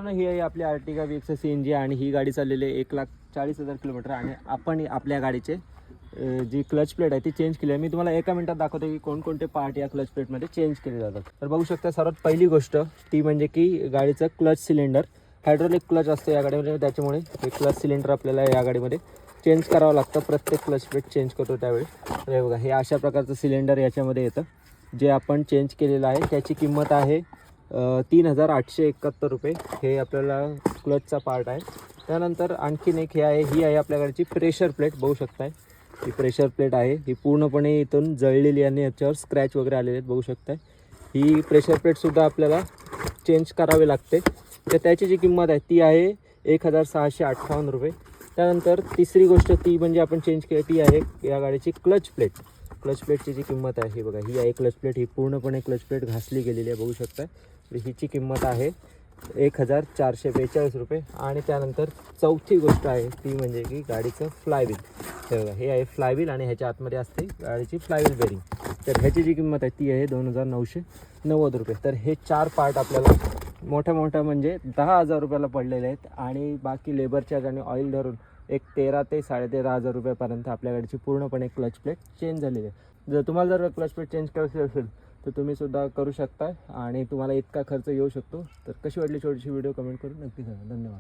ही आहे आपली Ertiga VX CNG आणि ही गाडी चाललेली आहे 1,40,000 किलोमीटर आणि आपण आपल्या गाडीचे जी क्लच प्लेट आहे ती चेंज केली आहे. मी तुम्हाला एका मिनिटात दाखवतो की कोणकोणते पार्ट या क्लच प्लेटमध्ये चेंज केले जातात. तर बघू शकता सर्वात पहिली गोष्ट ती म्हणजे की गाडीचं क्लच सिलेंडर. हायड्रोलिक क्लच असतो या गाडीमध्ये, त्याच्यामुळे हे क्लच सिलेंडर आपल्याला या गाडीमध्ये चेंज करावं लागतं. प्रत्येक क्लच प्लेट चेंज करतो त्यावेळी. तर हे बघा, हे अशा प्रकारचं सिलेंडर याच्यामध्ये येतं जे आपण चेंज केलेलं आहे. त्याची किंमत आहे 3,871 रुपये. हे आपल्याला क्लचचा पार्ट आहे. त्यानंतर आणखीन एक हे आहे, ही आहे आपल्या गाडीची प्रेशर प्लेट. बघू शकताय ही प्रेशर प्लेट आहे. ही पूर्णपणे इथून जळलेली आणि याच्यावर स्क्रॅच वगैरे आलेले आहेत. बघू शकताय ही प्रेशर प्लेटसुद्धा आपल्याला चेंज करावी लागते. तर त्याची जी किंमत आहे ती आहे 1,658 रुपये. त्यानंतर तिसरी गोष्ट ती म्हणजे आपण चेंज केली ती आहे या गाडीची क्लच प्लेट. क्लच प्लेटची जी किंमत आहे ही बघा, ही आहे क्लच प्लेट. ही पूर्णपणे क्लच प्लेट घासली गेलेली आहे. बघू शकता. तर हिची किंमत आहे 1,442 रुपये. आणि त्यानंतर चौथी गोष्ट आहे ती म्हणजे की गाडीचं फ्लायव्हील. हे बघा, हे आहे फ्लायव्हील आणि ह्याच्या आतमध्ये असते गाडीची फ्लायव्हील बेरिंग. तर ह्याची जी किंमत आहे ती आहे 2,990 रुपये. तर हे 4 पार्ट आपल्याला मोठ्या म्हणजे 10,000 रुपयाला पडलेले आहेत आणि बाकी लेबर चार्ज आणि ऑइल धरून एक 13,000 ते 13,500 रुपयापर्यंत आपल्या गाडीची पूर्णपणे क्लच प्लेट चेंज झालेली आहे. जर तुम्हाला जर क्लच प्लेट चेंज करायची असेल तर तुम्ही सुद्धा करू शकता आणि तुम्हाला इतका खर्च येऊ शकतो. तर कशी वाटली छोटीशी व्हिडिओ कमेंट करून नक्की सांगा. धन्यवाद.